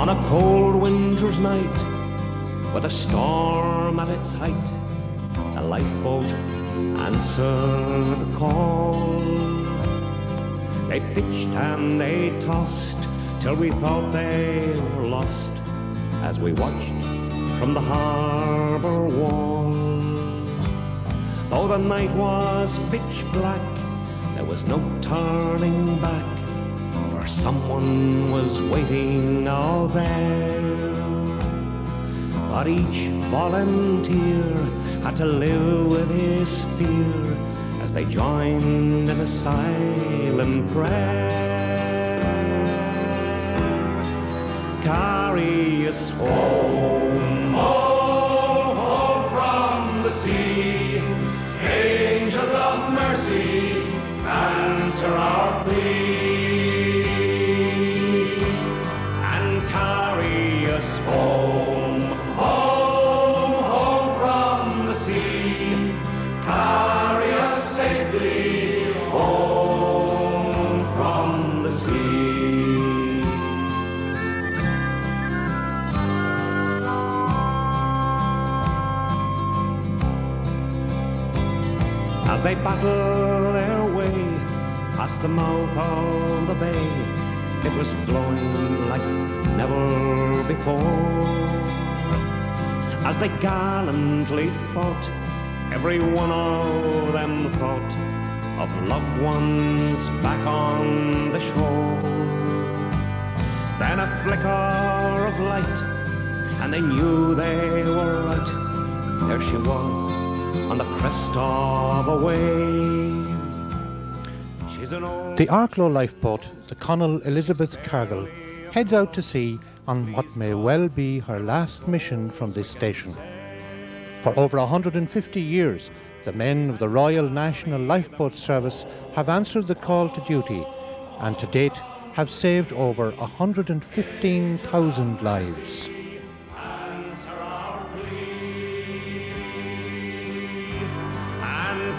On a cold winter's night, with a storm at its height, the lifeboat answered the call. They pitched and they tossed till we thought they were lost, as we watched from the harbour wall. Though the night was pitch black, there was no turning back, for someone was waiting out there. But each volunteer had to live with his fear as they joined in a silent prayer. Carry us home, home, home from the sea. Angels of mercy, answer our plea. And carry us home, home, home from the sea. Carry us safely home from the sea. As they battle their way past the mouth of the bay, it was blowing like never before. As they gallantly fought, every one of them thought of loved ones back on the shore. Then a flicker of light, and they knew they were right. There she was, on the crest of a wave. The Arklow Lifeboat, the Conall Elizabeth Cargill, heads out to sea on what may well be her last mission from this station. For over 150 years, the men of the Royal National Lifeboat Service have answered the call to duty, and to date have saved over 115,000 lives.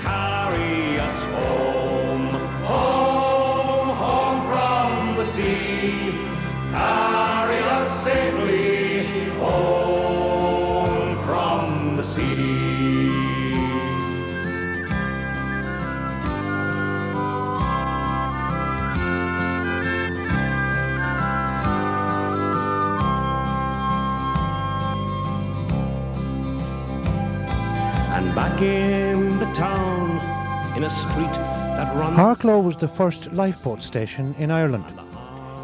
Carry us home, home, home from the sea. Carry us safely home from the sea. And back in the town, in a street that runs... Arklow was the first lifeboat station in Ireland.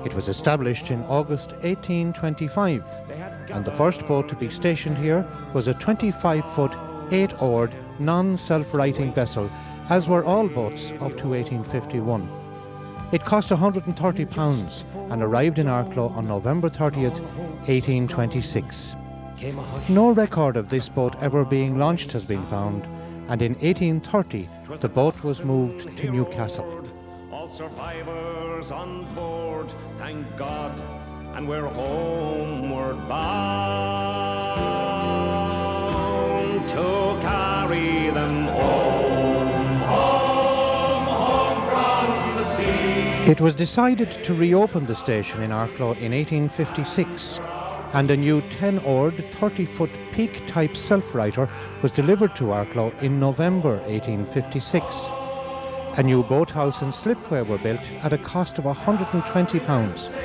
It was established in August 1825, and the first boat to be stationed here was a 25-foot, 8-oared, non-self-righting vessel, as were all boats up to 1851. It cost £130 and arrived in Arklow on November 30th, 1826. No record of this boat ever being launched has been found, and in 1830 the boat was moved to Newcastle. All survivors on board, thank God, and we're homeward bound to carry them home, home, home from the sea. It was decided to reopen the station in Arklow in 1856, and a new 10-oared, 30-foot peak-type self-righter was delivered to Arklow in November 1856. A new boathouse and slipway were built at a cost of £120.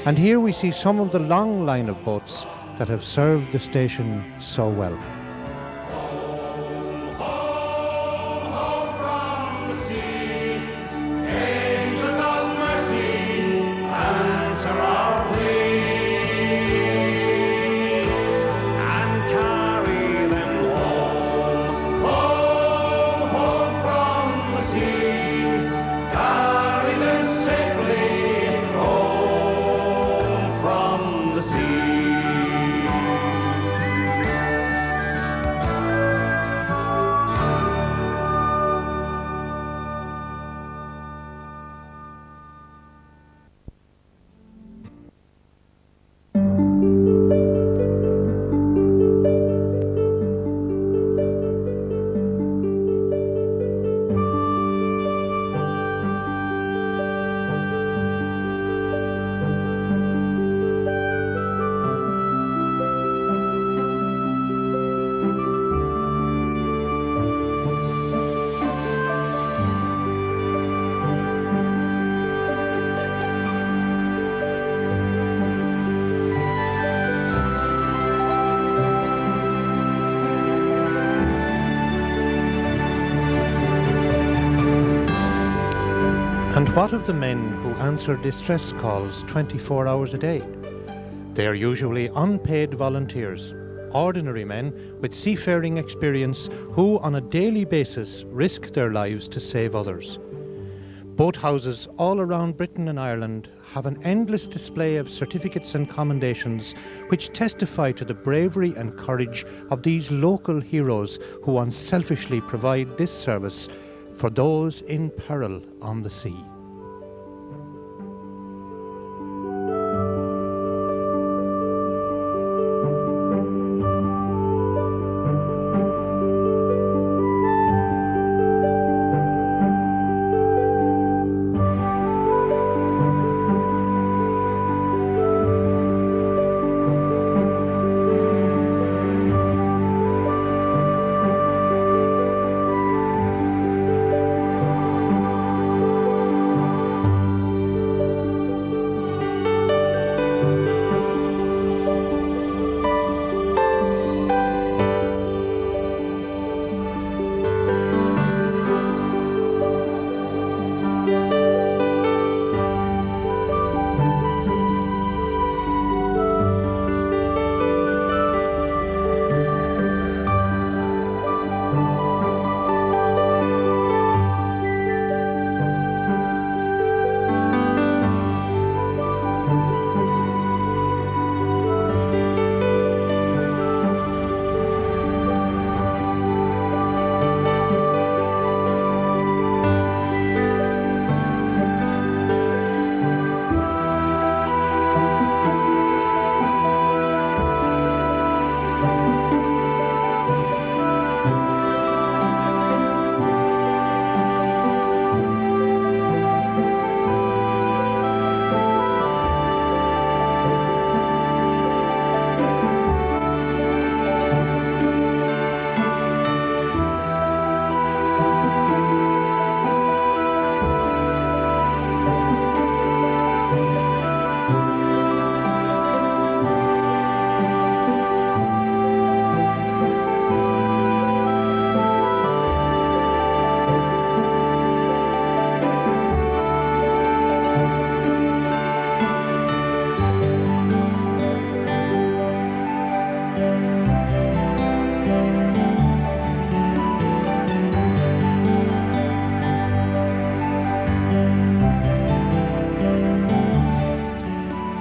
And here we see some of the long line of boats that have served the station so well. What of the men who answer distress calls 24 hours a day? They are usually unpaid volunteers, ordinary men with seafaring experience who on a daily basis risk their lives to save others. Boathouses all around Britain and Ireland have an endless display of certificates and commendations which testify to the bravery and courage of these local heroes who unselfishly provide this service for those in peril on the sea.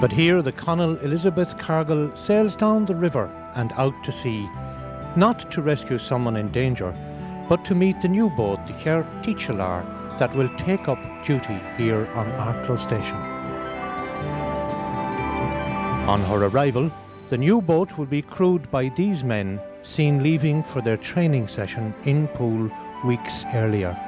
But here the Conall Elizabeth Cargill sails down the river and out to sea, not to rescue someone in danger, but to meet the new boat, the Chearr Teachalar, that will take up duty here on Arklow Station. On her arrival, the new boat will be crewed by these men seen leaving for their training session in Poole weeks earlier.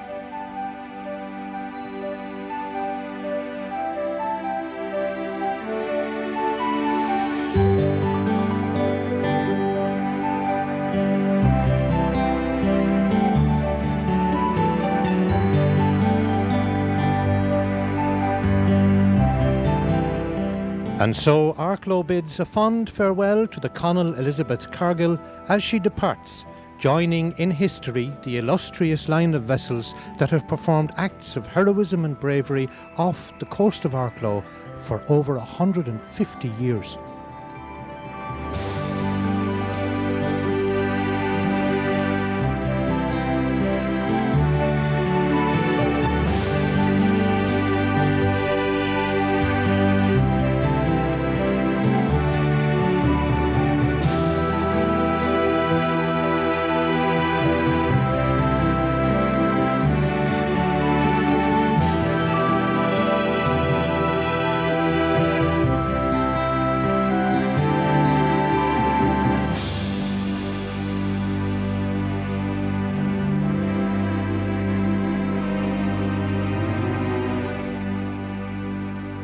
And so Arklow bids a fond farewell to the Conall Elizabeth Cargill as she departs, joining in history the illustrious line of vessels that have performed acts of heroism and bravery off the coast of Arklow for over 150 years.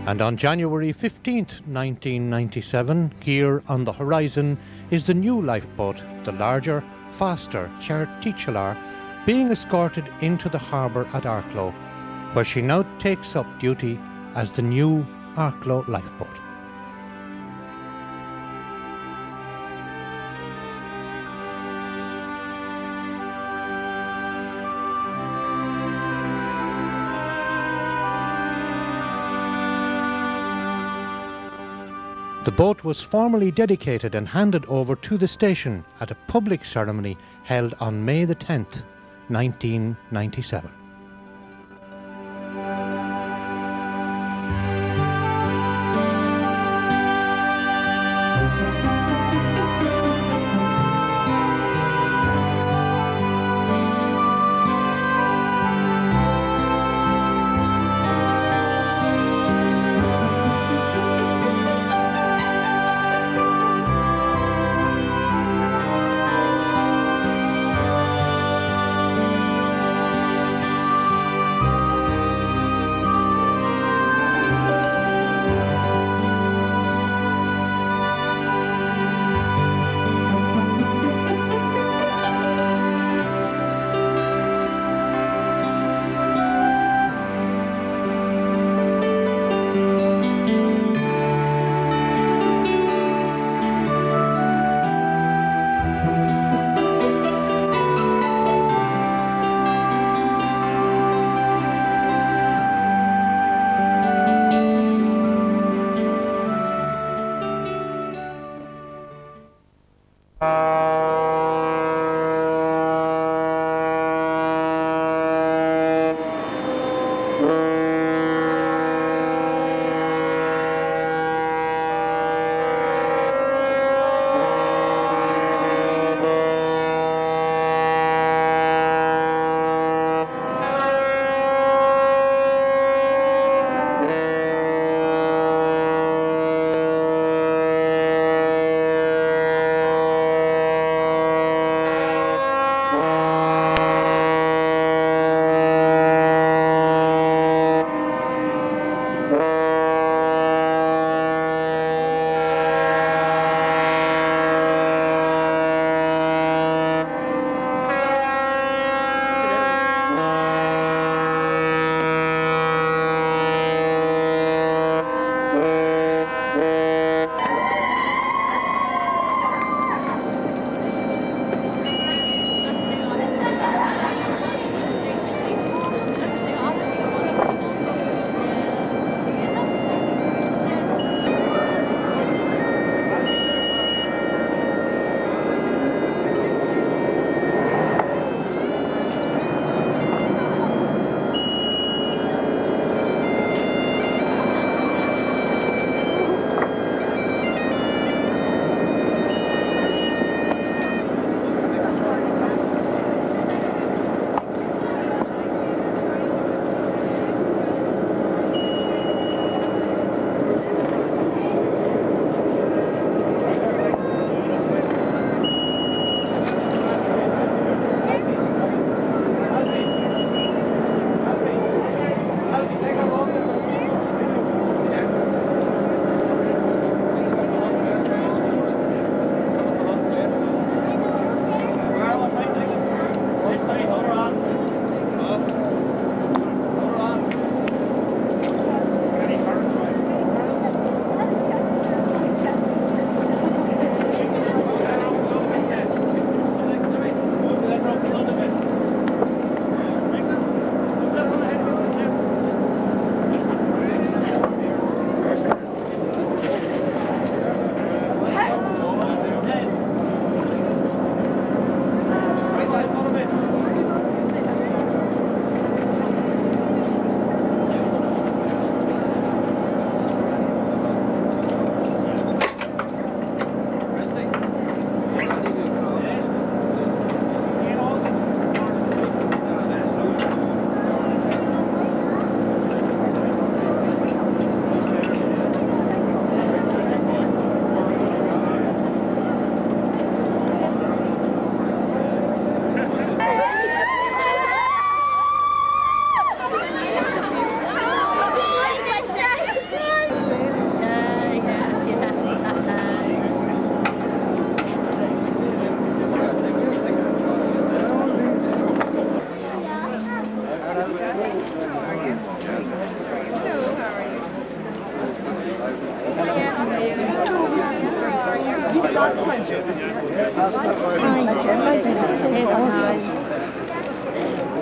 And on January 15th, 1997, here on the horizon is the new lifeboat, the larger, faster Chearr Teachalar, being escorted into the harbour at Arklow, where she now takes up duty as the new Arklow Lifeboat. The boat was formally dedicated and handed over to the station at a public ceremony held on May the 10th, 1997.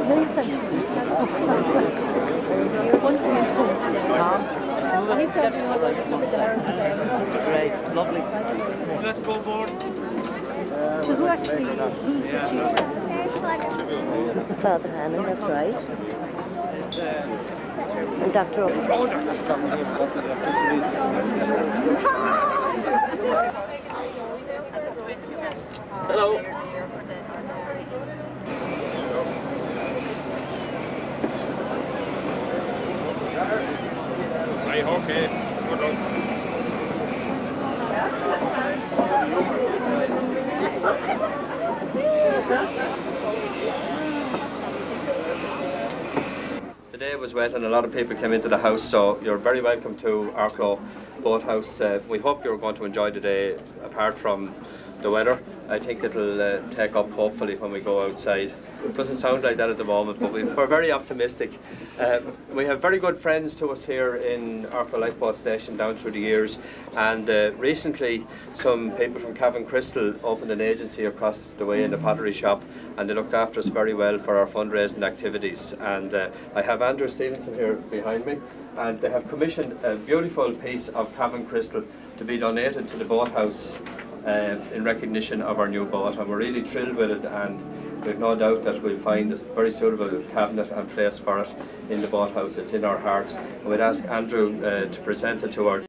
Great, lovely. Let's go aboard. So who actually, who's the chief? Father Hannon, that's right. And Dr. Hello. Right, okay. Good luck. The day was wet and a lot of people came into the house, so you're very welcome to Arklow Boathouse. We hope you're going to enjoy the day apart from the weather. I think it'll take up hopefully when we go outside. It doesn't sound like that at the moment, but we're very optimistic. We have very good friends to us here in Arklow Lifeboat Station down through the years, and recently some people from Cavan Crystal opened an agency across the way in the pottery shop, and they looked after us very well for our fundraising activities. And I have Andrew Stevenson here behind me, and they have commissioned a beautiful piece of Cavan Crystal to be donated to the boathouse in recognition of our new boat, and we're really thrilled with it, and we've no doubt that we'll find a very suitable cabinet and place for it in the boathouse. It's in our hearts, and we'd ask Andrew to present it to our